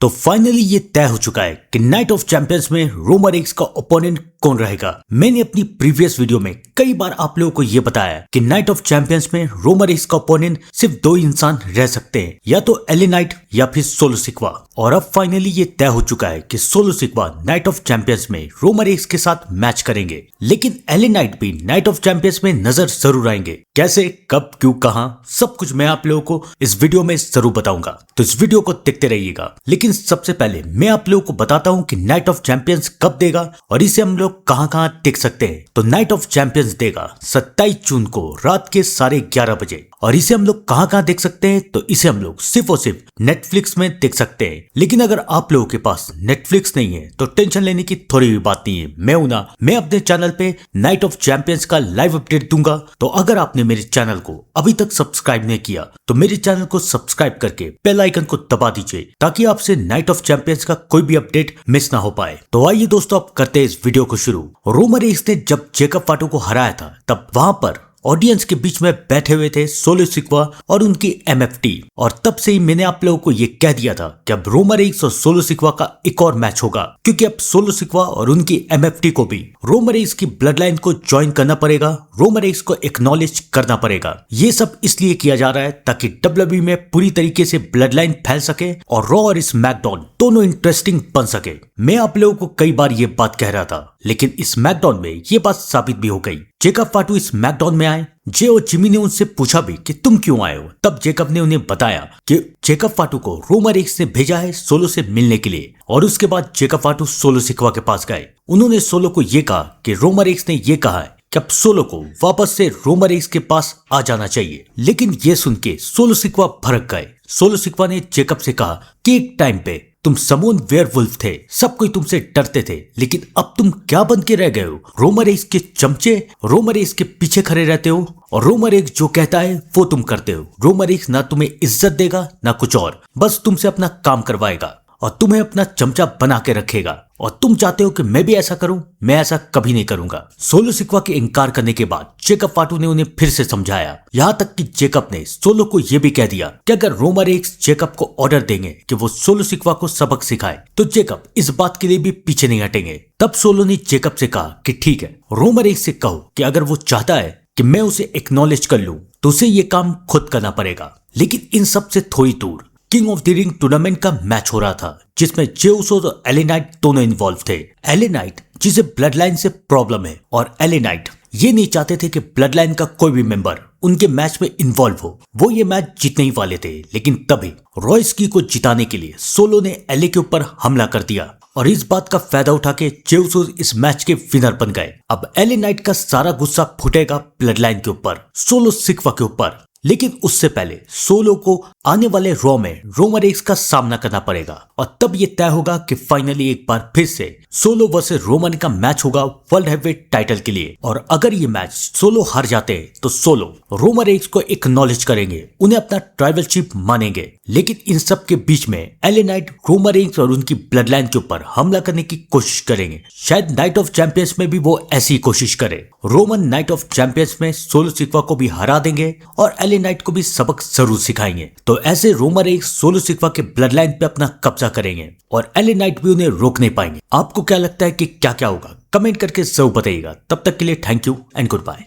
तो फाइनली ये तय हो चुका है कि नाइट ऑफ चैंपियंस में रोमन रेंस का ओपोनेंट कौन रहेगा। मैंने अपनी प्रीवियस वीडियो में कई बार आप लोगों को ये बताया कि नाइट ऑफ चैंपियंस में रोमन रेंस का ओपोनेंट सिर्फ दो इंसान रह सकते हैं, या तो एले नाइट या फिर सोलो सिक्वा। और अब फाइनली ये तय हो चुका है कि सोलो सिक्वा नाइट ऑफ चैंपियंस में रोमन रेंस के साथ मैच करेंगे, लेकिन एले नाइट भी नाइट ऑफ चैंपियंस में नजर जरूर आएंगे। कैसे, कब, क्यों, कहां, सब कुछ मैं आप लोगों को इस वीडियो में जरूर बताऊंगा, तो इस वीडियो को देखते रहिएगा। लेकिन सबसे पहले मैं आप लोगों को बताता हूं कि नाइट ऑफ चैंपियंस कब देगा और इसे हम लोग कहां देख सकते हैं। तो नाइट ऑफ चैंपियंस देगा 27 जून को रात के 11:30 बजे। और इसे हम लोग कहां देख सकते हैं, तो इसे हम लोग सिर्फ और सिर्फ नेटफ्लिक्स में देख सकते हैं। लेकिन अगर आप लोगों के पास नेटफ्लिक्स नहीं है तो टेंशन लेने की थोड़ी भी बात नहीं है। मैं अपने चैनल पे नाइट ऑफ चैंपियंस का लाइव अपडेट दूंगा। तो अगर आपने मेरे चैनल को अभी तक सब्सक्राइब नहीं किया तो मेरे चैनल को सब्सक्राइब करके बेल आइकन को दबा दीजिए, ताकि आपसे नाइट ऑफ चैंपियंस का कोई भी अपडेट मिस ना हो पाए। तो आइए दोस्तों, अब करते हैं इस वीडियो को शुरू। रोमन रेंस ने जब जेकब फाटू को हराया था, तब वहां पर ऑडियंस के बीच में बैठे हुए थे सोलो सिक्वा और उनकी एमएफटी। और तब से ही मैंने आप लोगों को ये कह दिया था कि अब रोमन रेंस और सोलो सिक्वा का एक और मैच होगा, क्योंकि अब सोलो सिक्वा और उनकी एमएफटी को भी रोमन रेंस की ब्लड लाइन को ज्वाइन करना पड़ेगा, रोमन रेंस को एक्नॉलेज करना पड़ेगा। ये सब इसलिए किया जा रहा है ताकि डब्ल्यूडब्ल्यूई में पूरी तरीके से ब्लड लाइन फैल सके और रॉ और स्मैकडाउन दोनों इंटरेस्टिंग बन सके। मैं आप लोगों को कई बार ये बात कह रहा था, लेकिन इस स्मैकडाउन में ये बात साबित भी हो गई। जेकब फाटू इस स्मैकडाउन में आए। जे और जिमी ने उनसे पूछा भी कि तुम क्यों आए हो। तब जेकब ने उन्हें बताया कि जेकब फाटू को रोमन रेंस ने भेजा है सोलो से मिलने के लिए। और उसके बाद जेकब फाटू सोलो सिक्वा के पास गए। उन्होंने सोलो को ये कहा कि रोमन रेंस ने ये कहा है कि अब सोलो को वापस से रोमन रेंस के पास आ जाना चाहिए। लेकिन ये सुन के सोलो सिक्वा भड़क गए। सोलो सिक्वा ने जेकब से कहा कि एक टाइम पे तुम समून वेयरवुल्फ थे, सब कोई तुमसे डरते थे, लेकिन अब तुम क्या बन के रह गए हो? रोमन रेंस के चमचे, रोमन रेंस के पीछे खड़े रहते हो और रोमन रेंस जो कहता है वो तुम करते हो। रोमन रेंस ना तुम्हें इज्जत देगा ना कुछ और, बस तुमसे अपना काम करवाएगा और तुम्हें अपना चमचा बना के रखेगा। और तुम चाहते हो कि मैं भी ऐसा करूं? मैं ऐसा कभी नहीं करूंगा। सोलो सिक्वा के इनकार करने के बाद जेकब फाटू ने उन्हें फिर से समझाया। यहाँ तक कि जेकब ने सोलो को यह भी कह दिया कि अगर रोमन रेंस जेकब को ऑर्डर देंगे कि वो सोलो सिक्वा को सबक सिखाए, तो जेकब इस बात के लिए भी पीछे नहीं हटेंगे। तब सोलो ने जेकब से कहा कि ठीक है, रोमन रेंस से कहो कि अगर वो चाहता है कि मैं उसे एक्नॉलेज कर लूं, तो उसे ये काम खुद करना पड़ेगा। लेकिन इन सब से थोड़ी दूर king of the ring tournament का मैच हो रहा था, जिसमें जे उसो और एले नाइट दोनों इन्वॉल्व थे। एले नाइट जिसे ब्लड लाइन से प्रॉब्लम है, और एले नाइट ये नहीं चाहते थे कि ब्लड लाइन का कोई भी मेंबर उनके मैच में इन्वॉल्व हो। वो ये मैच जीतने ही वाले थे, लेकिन तभी रॉयस्की को जिताने के लिए सोलो ने एले के ऊपर हमला कर दिया और इस बात का फायदा उठा के जे उसो इस मैच के विनर बन गए। अब एले नाइट का सारा गुस्सा फुटेगा ब्लड लाइन के ऊपर, सोलो सिक्वा के ऊपर। लेकिन उससे पहले सोलो को आने वाले रॉ में रोमन रेंस का सामना करना पड़ेगा, और तब ये तय होगा कि फाइनली एक बार फिर से सोलो वर्सेस रोमन का मैच होगा वर्ल्ड हैवीवेट टाइटल के लिए। और अगर ये मैच सोलो हार जाते हैं तो सोलो रोमन रेंस को एक्नॉलेज करेंगे, उन्हें अपना ट्राइबलशिप मानेंगे। लेकिन इन सब के बीच में एले नाइट रोमन रेंस और उनकी ब्लड लाइन के ऊपर हमला करने की कोशिश करेंगे। शायद नाइट ऑफ चैंपियंस में भी वो ऐसी कोशिश करे। रोमन नाइट ऑफ चैंपियंस में सोलो सिक्वा को भी हरा देंगे और एले नाइट को भी सबक जरूर सिखाएंगे। तो ऐसे रोमन रेंस सोलो सिक्वा के ब्लड लाइन पे अपना कब्जा करेंगे और एले नाइट भी उन्हें रोक नहीं पाएंगे। आपको क्या लगता है कि क्या क्या होगा? कमेंट करके जरूर बताइएगा। तब तक के लिए thank you and good bye.